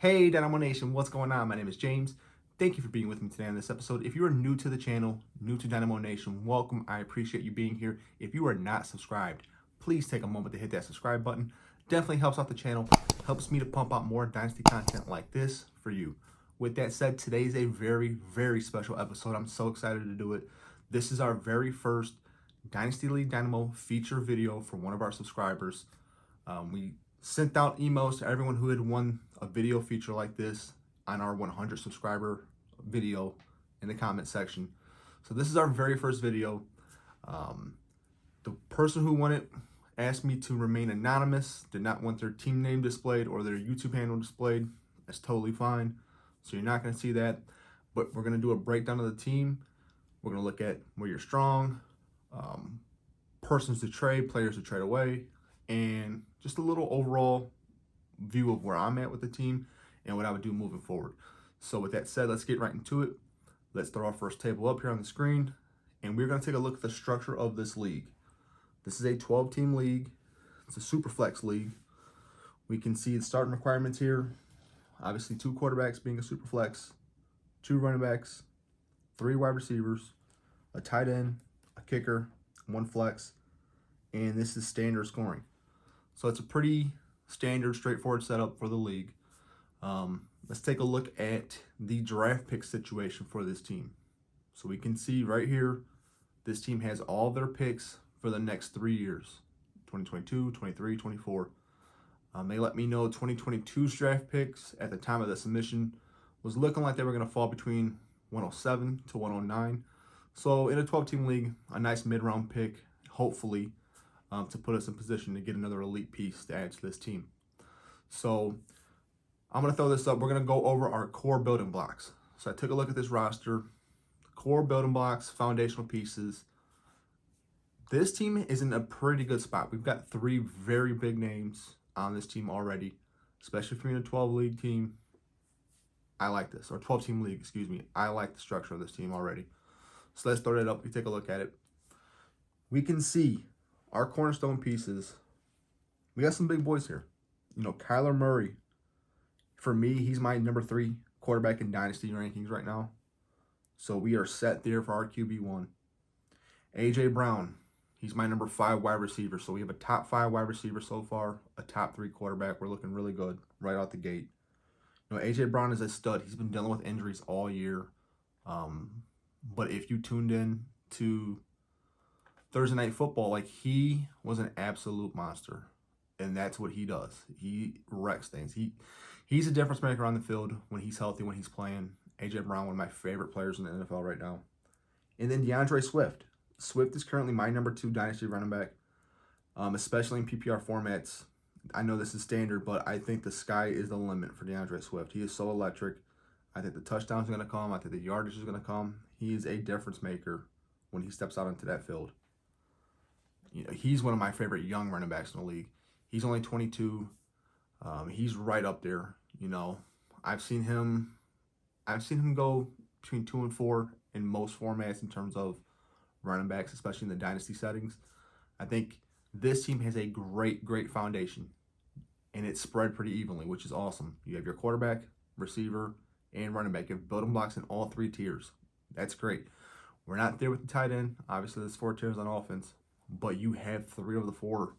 Hey Dynamo Nation, what's going on? My name is James. Thank you for being with me today on this episode. If you are new to the channel, new to Dynamo Nation, welcome. I appreciate you being here. If you are not subscribed, please take a moment to hit that subscribe button. Definitely helps out the channel, helps me to pump out more Dynasty content like this for you. With that said, today is a very, very special episode. I'm so excited to do it. This is our very first Dynasty League Dynamo feature video for one of our subscribers. We sent out emails to everyone who had won a video feature like this on our 100 subscriber video in the comment section. So this is our very first video. The person who won it asked me to remain anonymous, did not want their team name displayed or their YouTube handle displayed. That's totally fine. So you're not going to see that, but we're going to do a breakdown of the team. We're going to look at where you're strong, persons to trade, players to trade away, and just a little overall view of where I'm at with the team and what I would do moving forward. So with that said, let's get right into it. Let's throw our first table up here on the screen, and we're going to take a look at the structure of this league. This is a 12-team league. It's a super flex league. We can see the starting requirements here. Obviously, 2 quarterbacks being a super flex, 2 running backs, 3 wide receivers, a tight end, a kicker, 1 flex, and this is standard scoring. So it's a pretty standard, straightforward setup for the league. Let's take a look at the draft pick situation for this team. So we can see right here, this team has all their picks for the next 3 years, 2022, 23, 24. They let me know 2022's draft picks at the time of the submission was looking like they were going to fall between 107 to 109. So in a 12-team league, a nice mid-round pick, hopefully, to put us in position to get another elite piece to add to this team. So I'm going to throw this up. We're going to go over our core building blocks. So I took a look at this roster. Core building blocks, foundational pieces. This team is in a pretty good spot. We've got 3 very big names on this team already, especially for being a 12-league team. I like this, or 12-team league, excuse me. I like the structure of this team already. So let's throw it up. We take a look at it. We can see our cornerstone pieces. We got some big boys here. You know, Kyler Murray, for me, he's my number 3 quarterback in Dynasty rankings right now. So we are set there for our QB1. A.J. Brown, he's my number 5 wide receiver. So we have a top 5 wide receiver so far, a top 3 quarterback. We're looking really good right out the gate. You know, A.J. Brown is a stud. He's been dealing with injuries all year. But if you tuned in to Thursday Night Football, like, he was an absolute monster. And that's what he does. He wrecks things. He's a difference maker on the field when he's healthy, when he's playing. A.J. Brown, one of my favorite players in the NFL right now. And then DeAndre Swift. Swift is currently my number 2 Dynasty running back, especially in PPR formats. I know this is standard, but I think the sky is the limit for DeAndre Swift. He is so electric. I think the touchdowns are going to come. I think the yardage is going to come. He is a difference maker when he steps out into that field. You know, he's one of my favorite young running backs in the league. He's only 22. He's right up there. You know, I've seen him go between 2 and 4 in most formats in terms of running backs, especially in the dynasty settings. I think this team has a great foundation, and it's spread pretty evenly, which is awesome. You have your quarterback, receiver, and running back. You have building blocks in all 3 tiers. That's great. We're not there with the tight end. Obviously, there's 4 tiers on offense, but you have 3 of the 4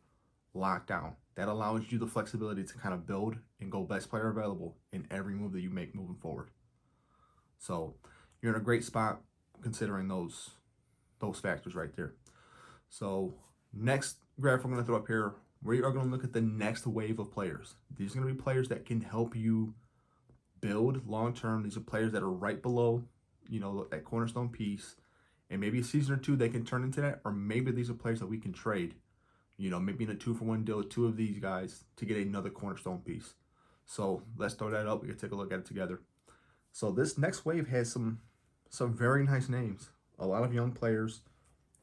locked down. That allows you the flexibility to kind of build and go best player available in every move that you make moving forward. So you're in a great spot considering those factors right there. So next graph we're going to throw up here, we are going to look at the next wave of players. These are going to be players that can help you build long-term. These are players that are right below, you know, that cornerstone piece. And maybe a season or 2 they can turn into that. Or maybe these are players that we can trade. You know, maybe in a 2-for-1 deal, 2 of these guys to get another cornerstone piece. So let's throw that up. We can take a look at it together. So this next wave has some very nice names. A lot of young players.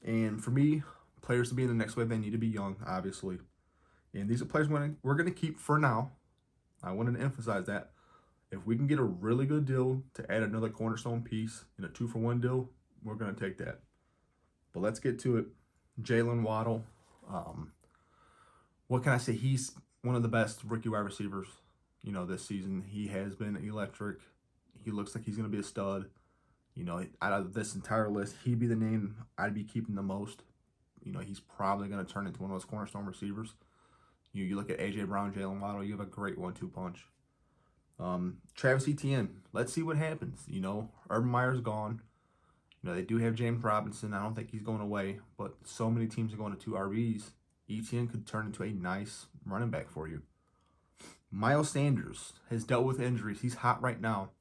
And for me, players to be in the next wave, they need to be young, obviously. And these are players we're going to keep for now. I wanted to emphasize that. If we can get a really good deal to add another cornerstone piece in a 2-for-1 deal, we're going to take that. But let's get to it. Jalen Waddle. What can I say? He's one of the best rookie wide receivers this season. He has been electric. He looks like he's going to be a stud. Out of this entire list, he'd be the name I'd be keeping the most. He's probably going to turn into one of those cornerstone receivers. You look at A.J. Brown, Jalen Waddle, you have a great 1-2 punch. Travis Etienne, let's see what happens. Urban Meyer's gone. They do have James Robinson. I don't think he's going away, but so many teams are going to 2 RBs. Etienne could turn into a nice running back for you. Miles Sanders has dealt with injuries. He's hot right now.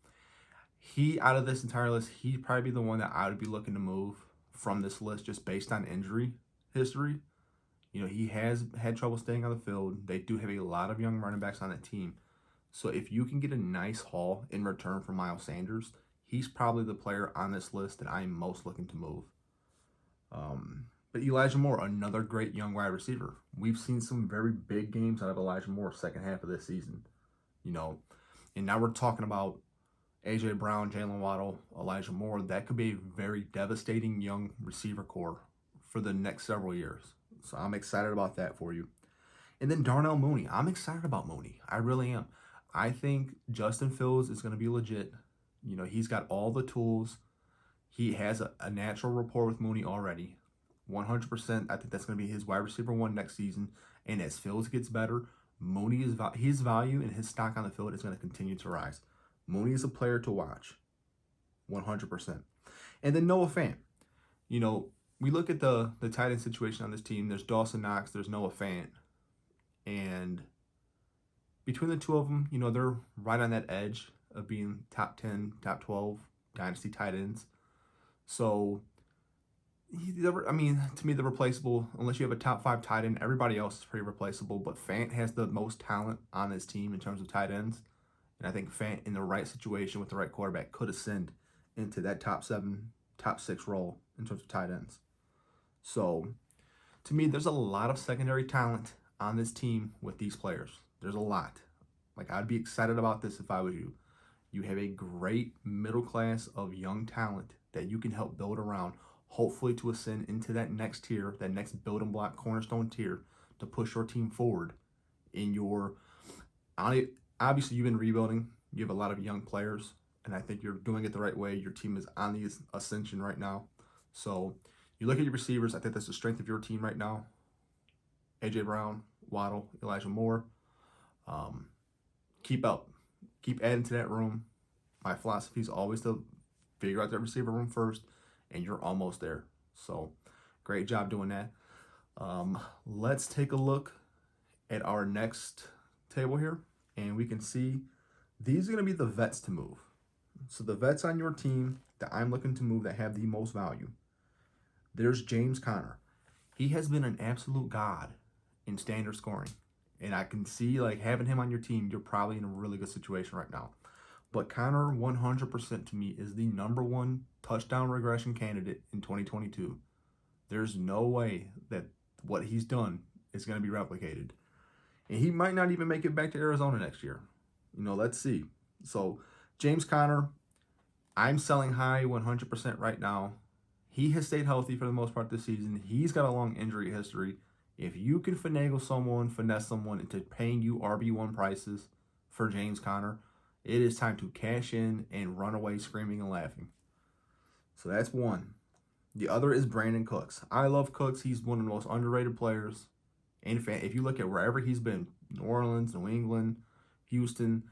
Out of this entire list, he'd probably be the one that I would be looking to move from this list just based on injury history. He has had trouble staying on the field. They do have a lot of young running backs on that team. So if you can get a nice haul in return for Miles Sanders, he's probably the player on this list that I'm most looking to move. But Elijah Moore, another great young wide receiver. We've seen some very big games out of Elijah Moore second half of this season. And now we're talking about A.J. Brown, Jalen Waddle, Elijah Moore. That could be a very devastating young receiver core for the next several years. So I'm excited about that for you. And then Darnell Mooney. I'm excited about Mooney. I really am. I think Justin Fields is going to be legit. He's got all the tools. He has a natural rapport with Mooney already. 100%. I think that's going to be his wide receiver 1 next season. And as Fields gets better, his value and his stock on the field is going to continue to rise. Mooney is a player to watch. 100%. And then Noah Fant. We look at the tight end situation on this team. There's Dawson Knox. There's Noah Fant. And between the two of them, they're right on that edge of being top 10, top 12 Dynasty tight ends. So, to me, they're replaceable. Unless you have a top 5 tight end, everybody else is pretty replaceable. But Fant has the most talent on this team in terms of tight ends. And I think Fant, in the right situation with the right quarterback, could ascend into that top 7, top 6 role in terms of tight ends. So, to me, there's a lot of secondary talent on this team with these players. There's a lot. I'd be excited about this if I was you. You have a great middle class of young talent that you can help build around, hopefully to ascend into that next tier, that next building block cornerstone tier to push your team forward in your... Obviously, you've been rebuilding. You have a lot of young players, and I think you're doing it the right way. Your team is on the ascension right now. So you look at your receivers. I think that's the strength of your team right now. A.J. Brown, Waddle, Elijah Moore. Keep up. Keep adding to that room. My philosophy is always to figure out that receiver room first, and you're almost there. So great job doing that. Let's take a look at our next table here, and we can see these are going to be the vets to move. So the vets on your team that I'm looking to move that have the most value. There's James Conner. He has been an absolute god in standard scoring. And I can see, having him on your team, you're probably in a really good situation right now. But Conner, 100% to me, is the #1 touchdown regression candidate in 2022. There's no way that what he's done is going to be replicated. And he might not even make it back to Arizona next year. Let's see. So, James Conner, I'm selling high 100% right now. He has stayed healthy for the most part this season. He's got a long injury history. If you can finesse someone into paying you RB1 prices for James Conner, it is time to cash in and run away screaming and laughing. So that's one. The other is Brandon Cooks. I love Cooks. He's one of the most underrated players. And if you look at wherever he's been, New Orleans, New England, Houston,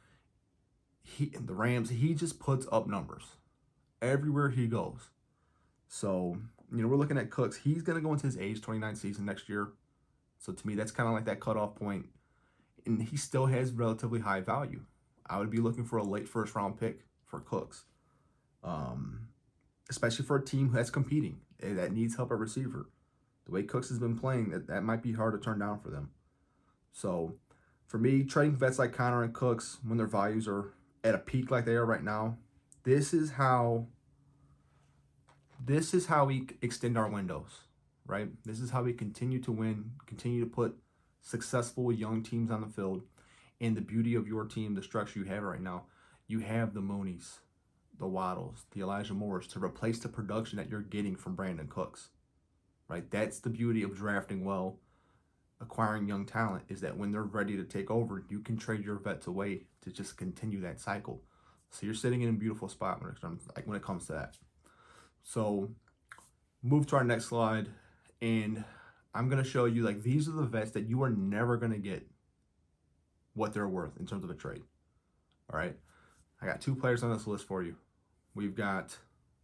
the Rams, he just puts up numbers everywhere he goes. So, we're looking at Cooks. He's going to go into his age 29 season next year. So to me, that's kind of like that cutoff point. And he still has relatively high value. I would be looking for a late first-round pick for Cooks. Especially for a team that's competing, that needs help at receiver. The way Cooks has been playing, that might be hard to turn down for them. So for me, trading vets like Conner and Cooks, when their values are at a peak like they are right now, this is how we extend our windows. Right? This is how we continue to win, continue to put successful young teams on the field. And the beauty of your team, the structure you have right now, you have the Mooneys, the Waddles, the Elijah Moores to replace the production that you're getting from Brandon Cooks. Right? That's the beauty of drafting well acquiring young talent is that when they're ready to take over, you can trade your vets away to just continue that cycle. So you're sitting in a beautiful spot when it comes to that. So move to our next slide, and I'm going to show you, like, these are the vets that you are never going to get what they're worth in terms of a trade. All right. I got 2 players on this list for you. We've got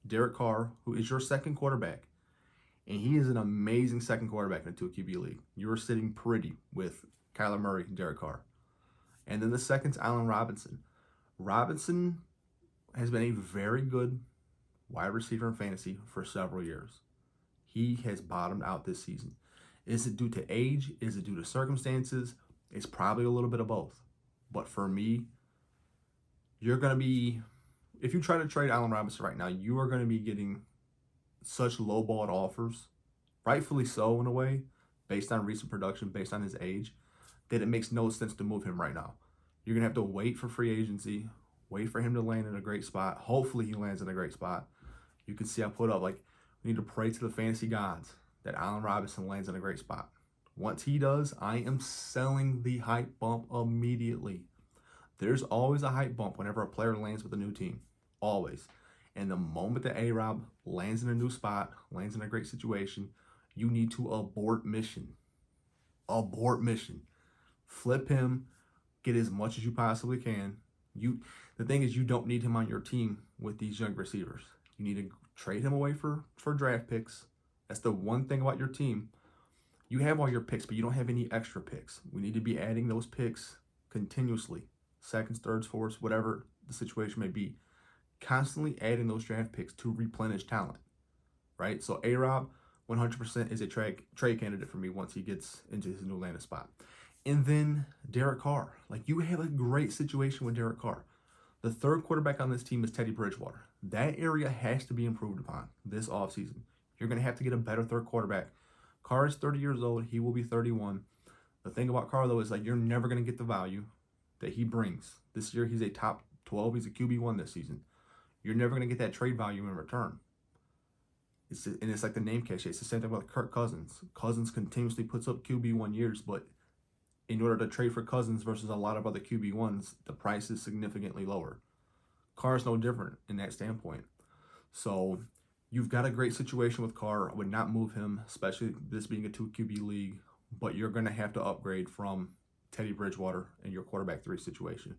Derek Carr, who is your second quarterback, and he is an amazing second quarterback in a 2QB league. You're sitting pretty with Kyler Murray and Derek Carr. And then the second's Allen Robinson. Robinson has been a very good wide receiver in fantasy for several years. He has bottomed out this season. Is it due to age? Is it due to circumstances? It's probably a little bit of both. But for me, you're going to be, if you try to trade Allen Robinson right now, you are going to be getting such lowballed offers, rightfully so in a way, based on recent production, based on his age, that it makes no sense to move him right now. You're going to have to wait for free agency, wait for him to land in a great spot. Hopefully he lands in a great spot. You can see I put up, like, we need to pray to the fantasy gods that Allen Robinson lands in a great spot. Once he does, I am selling the hype bump immediately. There's always a hype bump whenever a player lands with a new team. Always. And the moment that A-Rob lands in a new spot, lands in a great situation, you need to abort mission. Abort mission. Flip him. Get as much as you possibly can. The thing is, you don't need him on your team with these young receivers. You need to trade him away for draft picks. That's the one thing about your team. You have all your picks, but you don't have any extra picks. We need to be adding those picks continuously. Seconds, thirds, fourths, whatever the situation may be. Constantly adding those draft picks to replenish talent, right? So A-Rob, 100% is a trade candidate for me once he gets into his new landing spot. And then Derek Carr. Like, you have a great situation with Derek Carr. The third quarterback on this team is Teddy Bridgewater. That area has to be improved upon this offseason. You're going to have to get a better third quarterback. Carr is 30 years old. He will be 31. The thing about Carr, though, is, like, you're never going to get the value that he brings. This year, he's a top 12. He's a QB1 this season. You're never going to get that trade value in return. It's like the name cliche. It's the same thing with Kirk Cousins. Cousins continuously puts up QB1 years, but in order to trade for Cousins versus a lot of other QB1s, the price is significantly lower. Carr is no different in that standpoint. So you've got a great situation with Carr. I would not move him, especially this being a 2QB league, but you're going to have to upgrade from Teddy Bridgewater in your quarterback 3 situation.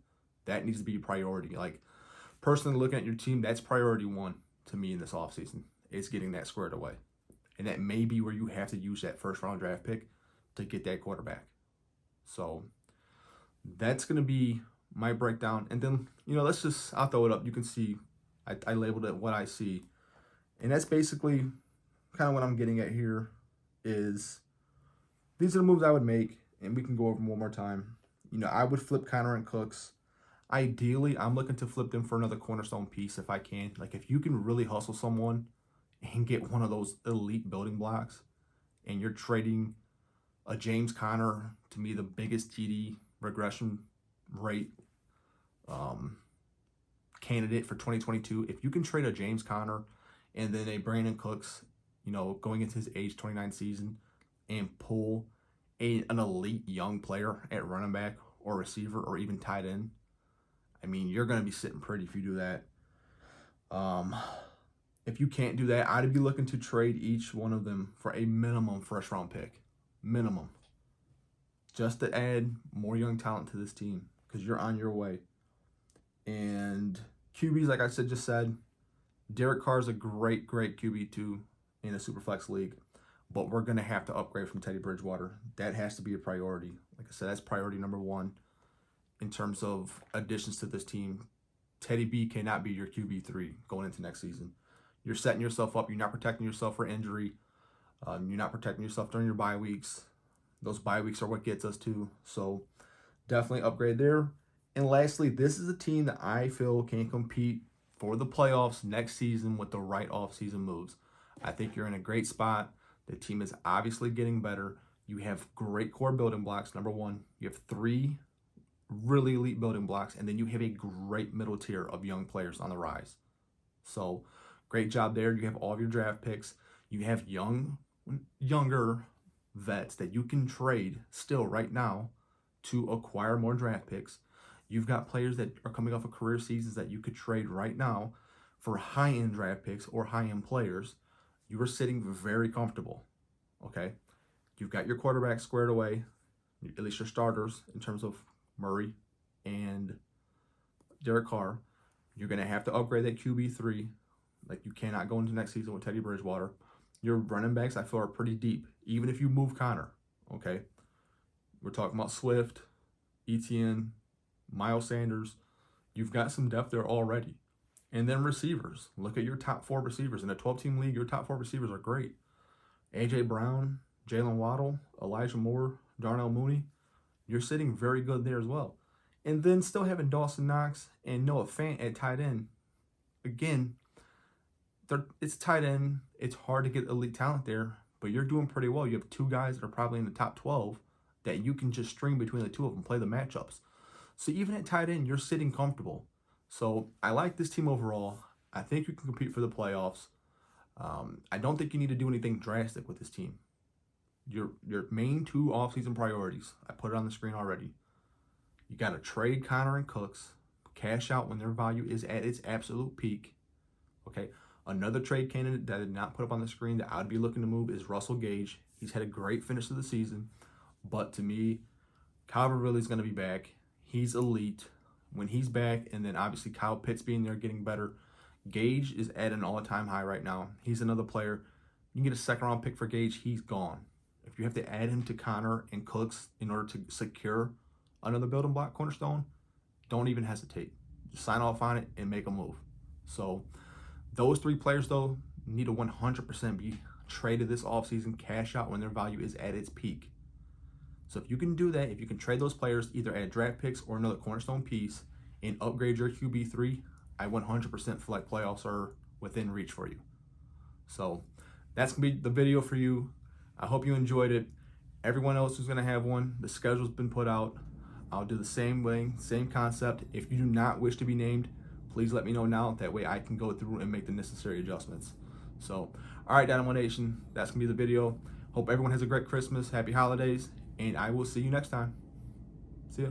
That needs to be a priority. Like, personally looking at your team, that's priority 1 to me in this offseason. It's getting that squared away. And that may be where you have to use that first round draft pick to get that quarterback. So that's going to be my breakdown. And then, I'll throw it up. You can see I labeled it what I see. And that's basically kind of what I'm getting at here is these are the moves I would make. And we can go over them one more time. I would flip Connor and Cooks. Ideally, I'm looking to flip them for another cornerstone piece if I can. Like, if you can really hustle someone and get one of those elite building blocks, and you're trading a James Conner, to me, the biggest TD regression rate candidate for 2022. If you can trade a James Conner and then a Brandon Cooks, going into his age 29 season, and pull an elite young player at running back or receiver or even tight end, I mean, you're going to be sitting pretty if you do that. If you can't do that, I'd be looking to trade each one of them for a minimum first round pick. Minimum. Just to add more young talent to this team, because you're on your way. And QBs, like I just said, Derek Carr is a great QB2 in a Superflex league, but we're going to have to upgrade from Teddy Bridgewater. That has to be a priority. Like I said, that's priority number 1 in terms of additions to this team. Teddy B cannot be your QB3 going into next season. You're setting yourself up. You're not protecting yourself for injury. You're not protecting yourself during your bye weeks. Those bye weeks are what gets us to. So definitely upgrade there. And lastly, this is a team that I feel can compete for the playoffs next season with the right offseason moves. I think you're in a great spot. The team is obviously getting better. You have great core building blocks. Number 1, you have 3 really elite building blocks, and then you have a great middle tier of young players on the rise. So great job there. You have all of your draft picks. You have younger, vets that you can trade still right now to acquire more draft picks. You've got players that are coming off of career seasons that you could trade right now for high-end draft picks or high-end players. You are sitting very comfortable, okay? You've got your quarterback squared away, at least your starters in terms of Murray and Derek Carr. You're going to have to upgrade that QB3. Like, you cannot go into next season with Teddy Bridgewater. Your running backs, I feel, are pretty deep, even if you move Connor, okay? We're talking about Swift, Etienne, Miles Sanders. You've got some depth there already. And then receivers. Look at your top 4 receivers. In a 12-team league, your top 4 receivers are great. A.J. Brown, Jalen Waddle, Elijah Moore, Darnell Mooney. You're sitting very good there as well. And then still having Dawson Knox and Noah Fant at tight end. Again, it's tight end. It's hard to get elite talent there, but you're doing pretty well. You have 2 guys that are probably in the top 12 that you can just string between the 2 of them, play the matchups. So even at tight end, you're sitting comfortable. So I like this team overall. I think you can compete for the playoffs. I don't think you need to do anything drastic with this team. Your main 2 offseason priorities, I put it on the screen already. You got to trade Connor and Cooks, cash out when their value is at its absolute peak. Okay. Another trade candidate that I did not put up on the screen that I'd be looking to move is Russell Gage. He's had a great finish to the season, but to me, Calvin Ridley's going to be back. He's elite. When he's back, and then obviously Kyle Pitts being there, getting better, Gage is at an all-time high right now. He's another player. You can get a second-round pick for Gage. He's gone. If you have to add him to Connor and Cooks in order to secure another building block cornerstone, don't even hesitate. Just sign off on it and make a move. So those 3 players, though, need to 100% be traded this offseason, cash out when their value is at its peak. So if you can do that, if you can trade those players, either add draft picks or another cornerstone piece, and upgrade your QB3, I 100% feel like playoffs are within reach for you. So that's going to be the video for you. I hope you enjoyed it. Everyone else who's going to have one, the schedule's been put out. I'll do the same way, same concept. If you do not wish to be named, please let me know now. That way I can go through and make the necessary adjustments. So, all right, Dynamo Nation, that's going to be the video. Hope everyone has a great Christmas, happy holidays, and I will see you next time. See ya.